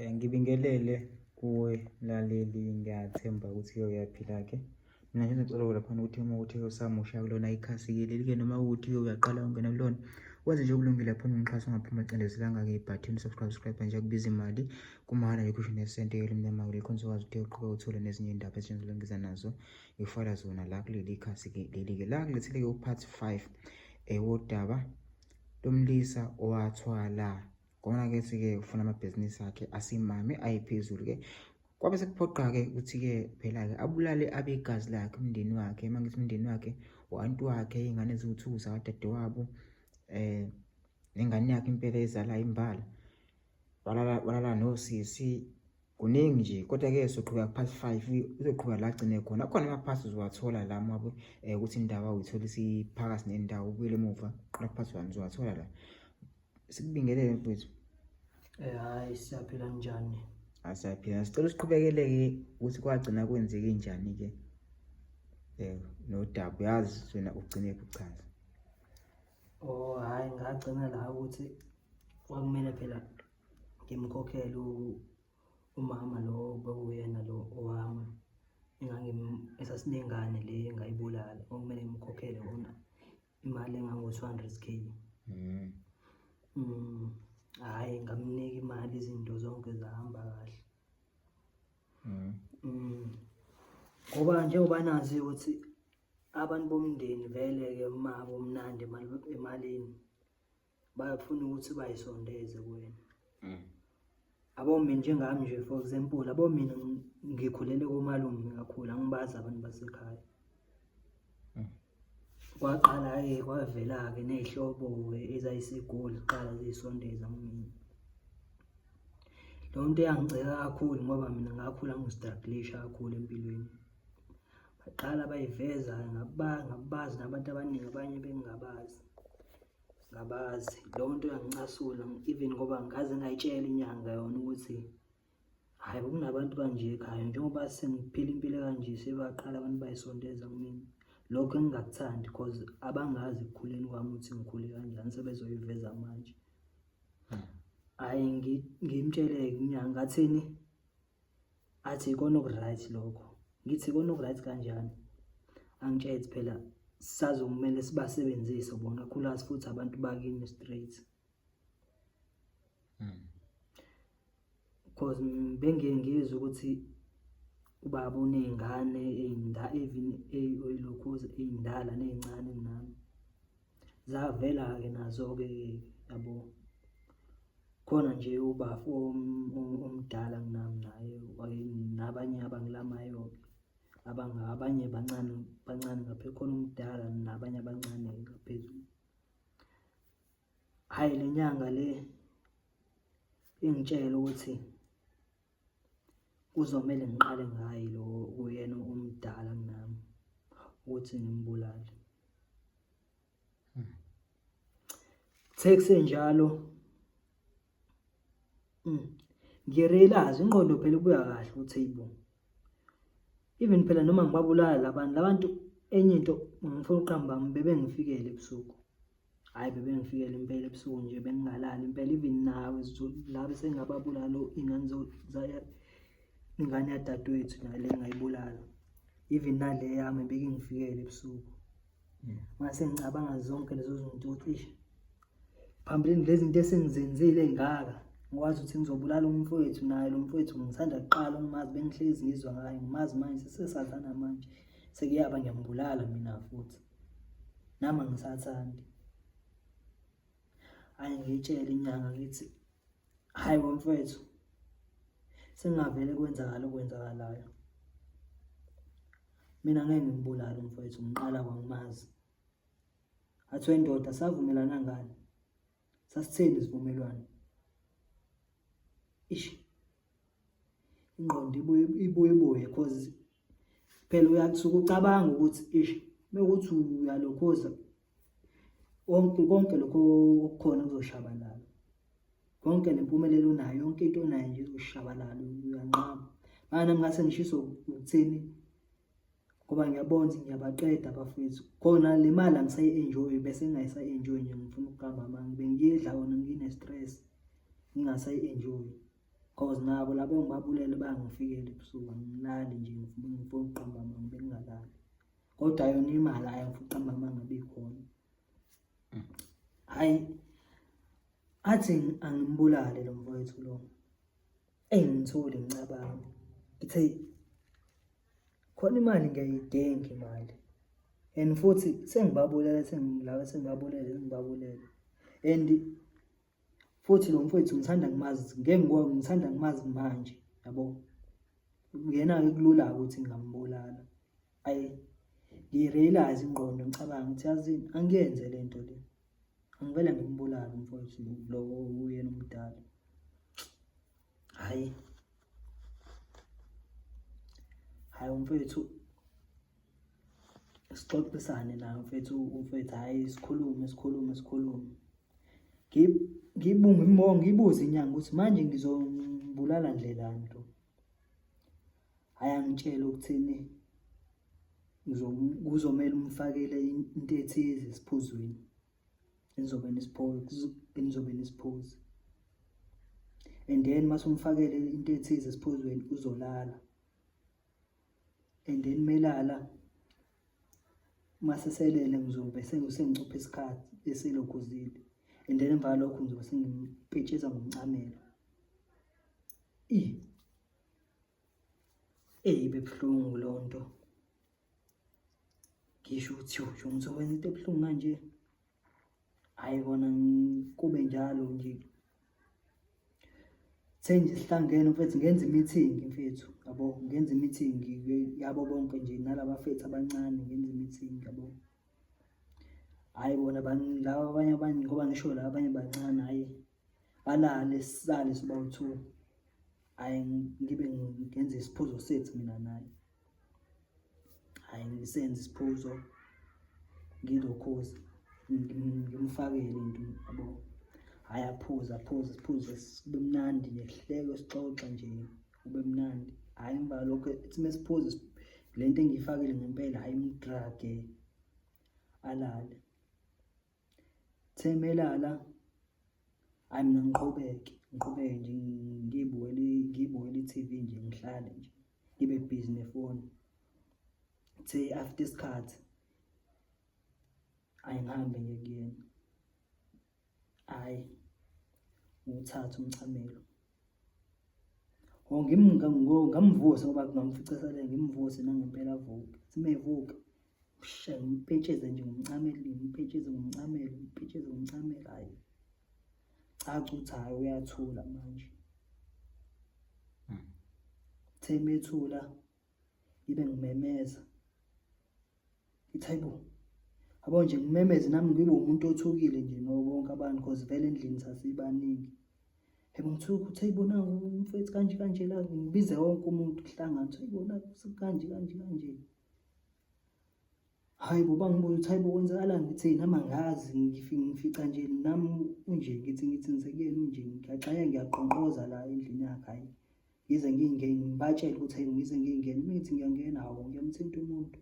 Ngibingelele kuwe laleli, ngiyathemba ukuthi uyaphila-ke. Mina nje ngicela lapha ukuthi uma uthi usamusha kulona ikhasi-ke leli-ke, noma ukuthi uyaqala ungena kulona, wenze nje okulungile lapha ungixhasa ungaphuma ecindezelanga-ke ibhathini subscribe nje kubiza imali kumahhala nje kusho nesente elimnyama kuleli khona uzokwazi ukuthi uqhubeke uthole nezinye iy'ndaba ezinjengoba ngiza nazo ngifaka zona la kuleli khasi-ke leli-ke. La ngilethele-ke u-part 5 wodaba lomlisa owathwala kona-ke ufuna amabhizinisi akhe asimame ayiphezulu-ke. Kwabe sekuphoqa-ke ukuthi-ke phela-ke abulale abegazi lakhe, umndeni wakhe. Uma ngithi umndeni wakhe, u-anti wakhe, iy'ngane eziwu-2 zakadadewabo, nengane yakhe impela ezalayo imbala, walala nosisi, kuningi nje. Kodwa-ke soqhubeka ku-part 5, uzoqhubeka la agcine khona. Khona ama-parts uzowathola la mabe ukuthi indaba uyithola isiphakathi nendawo, ubuyele emuva qala ku-part 1 uzowathola la. Sikubingelele mfowethu. Hayi, siyaphila njani? Asiyaphila. Sicela usiqhubekele-ke ukuthi kwagcina kwenzeke njani-ke nodaba, uyazi wena ugcine kuchaza. Hayi, ngagcina la ukuthi kwakumele phela ngimkhokhele umama lo bekuyena lo owami esasinengane le engayibulala. Kwakumele ngimkhokhele wona imali engango-200k. Hayi, ngamnika imali, izinto zonke zahamba kahle. Ngoba njengoba nazi ukuthi abantu bomndeni vele-ke uma bomnandi emalini bayafuna ukuthi bayisondeze kuwena. Abomina njengami nje, for example, abomina ngikhulele komalume kakhulu, angibazi abantu basekhaya. Kwaqala-ke kwavela-ke ney'hlobo-ke ezayiseGoli ziqala ziyisondeza kumina. Leyo nto yangiceka kakhulu ngoba mina ngakhula ngistruggle-isha kakhulu empilweni. Baqala bayiveza ngabazi nabantu abaningi, abanye bengingabazi, ngabazi. Leyo nto yangicasula, even ngoba ngaze ngayitshela inyanga yona ukuthi hhayi, kunabantu kanje ekhaya, njengoba sengiphila impilo kanje sebaqala abantu bayisondeza kumina. Lokho engingakuthandi because abangazi ekukhuleni kwami ukuthi ngikhule kanjani sebezoyiveza manje. Hhayi, ngimtshele-ke inyanga, ngathini? Athi ikona oku-right lokho. Ngithi ikona oku-right kanjani? Angitshela phela sazokumele sibasebenzise bona, kakhulukazi futhi abantu bakini straight. Because bengiye ngizwe ukuthi ubaba uney'ngane ey'lokhuza, ey'ndala ney'ncane kunami. Zavela-ke nazo-ke, yabo. Khona nje ubafu omdala kunami naye, nabanye abangilamayo-ke, abanye bancane ngaphezulu, khona umdala nabanye abancane ngaphezulu. Hhayi, le nyanga le ingitshela ukuthi kuzomele ngiqale ngaye lo uyena omdala kunami ukuthi ngimbulale. Sekusenjalo ngirealize ingqondo phela ibuya kahle ku-table. Even phela noma ngibabulala labantu, enye into ngifuna uqamba bebengifikele ebusuku. Hhayi, bebengifikele impela ebusuku nje, bengingalali impela. Even nawe la bese ngababulala ingane yadadewethu nayo le engayibulala, even nale yami bekingifikele ebusuku. Mase ngicabanga zonke lezo zinto ukuthi phambilini lezi zinto esengizenzile ey'ngaka, ngikwazi ukuthi ngizobulala umfowethu, naye lo mfowethu ngisanda kuqala ukungimazi, bengihlezi ngizwa ngayo, ngimazi manje, sesazana manje, sekuyaba ngiyambulala mina futhi, nami angisathandi. Hhayi, ngiyitshele inyanga ngithi, hhayi wamfowethu, sengingavele kwenzakala okwenzakalayo. Mina ngeke ngimbulale umfowethu, ngiqala kwangimazi. Athi wendoda, savumelana ngani? Sasitheni isivumelwano? Ingqondo ibuye cause phela uyasuke ucabanga ukuthi mekuthi uyalokhoza konke lokho okukhona kuzoshabalala. Konke nempumelelo unayo, yonke into onayo nje izoshabalala, uyanqaba. Manje nami ngase ngishiswe ukutheni? Ngoba ngiyabona ukuthi ngiyabaqeda abafowethu. Khona le mali angisayi-enjoy, bese ngingayisa-enjoy nje, ngifuna ukuqamba amanga. Bengiyidla wona ngine-stress, ngingasayi-enjoy. cause nabo labo engibabulele bangifikele ebusuku angilali nje ngifuna ukuqamba amanga bengingalali kodwa yona imali hayi ngifuna uqamba amanga bekhona hayi athi angimbulale lo mfowethu lo engithole ngicabanga ngithe khona imali ngiyayidinga imali and futhi sengibabulele ngibabulele and futhi lo mfowethu ngithanda ngimazi manje yabo yena kulula ukuthi ngingambulala ayi ngirealize ingqondo ngicabanga ukuthi yazini angiyenze lento le angivele ngimbulala umfowethu lo uyena omdala hayi umfowethu sixoxisane naye umfowethu hayi sikhulume ngibuze inyanga ukuthi manje ngizombulala ndlelani lo hayi angitshela ukuthini kuzomela umfakele into ethize esiphuzweni enizobe nisiphuza and then mase umfakele into ethize esiphuzweni uzolala and then melala mase selele ngizobe sengicupha isikhathi eselokhuzile and then emva lokho ngizobe sengimpetsheza ngomncamelo bebuhlungu lonto ngisho ukuthi ngizokwenza into ebuhlungu kanje hayi kona kube njalo nje senje sihlangene mfethu ngenza i-meeting mfethu yabo ngenza i-meeting yabo bonke nje nalaba bafethu abancane ngenza i-meeting yabo hayi bona laba abanye ngoba ngisho la abanye bancane hayi balale sisale sibawu2 hayi ngibe ngenza isiphuzo sethu mina naye hayi ngisenze isiphuzo ngilokhozi ngimfakele into yabo hayi aphuza siphuze sibe mnandi nehlelo sixoxa nje ube mnandi hayi emva lokho ethi mesiphuze lento engiyifakile ngempela hayi imdrage alale themelala hayi mina ngiqhubeke nje ngibukele i-TV nje ngihlale nje ngibe busy nefoni say after isikhathi ayingihambe ngekuyena hayi nguthatha umncamelo ngamvusa ngoba ngamfica sale ngimvuse nangempela avuka simevuka ngimpetsheze nje ngomncamelo hayi caca uthi hayi uyathula manje themethula ibe ngimemeza ithi hayibo abo nje ngimemeze nami ngibe umuntu othukile nje nobonke abantu because vele endlini sasibaningi yebo ngithuka uthi hayibona umfethu kanje la ngibize wonke umuntu kuhlangana uthi hayibona kanje hayibo bangibuza uthi hayibo kwenzakalani ngithi nami angazi ngifica nje nami unje ngithi ngisekuyena unje ngiyaqonqoza la endlini yakhe hayi ngize ngibatshela ukuthi hayi ngize ngingena mithi ngiyangena hawo ngiyamthinta umuntu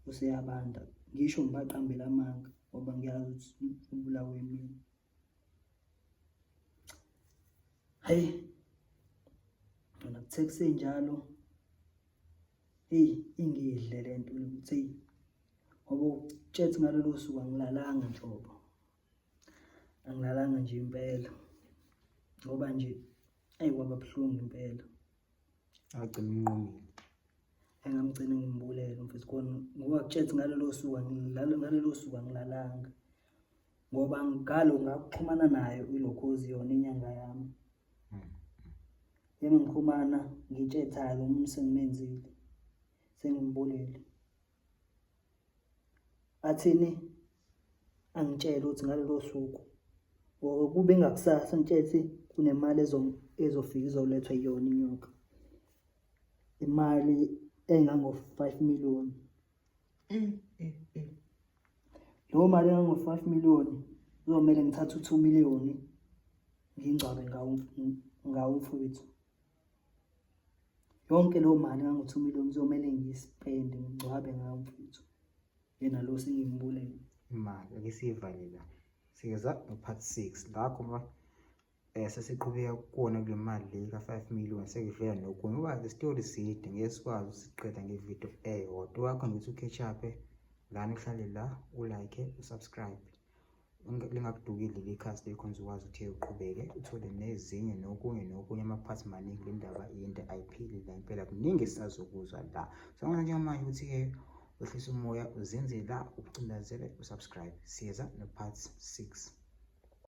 useyabanda ngisho ngibaqambela amanga ngoba ngiyazi ukuthi ubulawe yimini hayi mina kuthe njalo ingidle lento ukuthi ngoba utshethi ngalolu suku angilalanga nhlobo angilalanga nje impela ngoba nje kwaba buhlungu impela agcina inqondo engamgcina ngimbulela mfethu khona ngoba kutshethi ngalolu suku angilalanga ngoba ngalo ngakuxhumana nayo ilokhozi yona inyanga yami yena ngikhumana ngitshethayo lo muntu sengimenzile sengimbulele athini angitshela ukuthi ngalelo suku kube ngakusasa ngitshethi kunemali ezofika izolethwa yona inyoka imali engango-5 million lo mali engango-5 million kuzomela ngithathe 2 million ngingcwabe ngawo mfowethu yonke lo mali engango-2 million kuzomela ngiyispende ngingcwabe ngawo mfowethu yena lo sengimbulela imali akesiyivalela sikeza no part 6 ngakho sesiqhubeka kuwona kule mali le ka-5 million sekuvela nokunye ngoba le story side ngeke sikwazi ukusiqeda ngevidiyo eyodwa. Wakhona ukuthi u-catch up lana uhlale la ulike usubscribe lingakudukile leli khasi likhonza ukwazi ukuthi uqhubeke uthole nezinye nokunye amaphathi maningi le ndaba into ayiphili la impela kuningi esisazokuzwa la. So ngona njengamanje ukuthi-ke wehlisa umoya uzenze la ukucindezele usubscribe. Siyeza no part 6.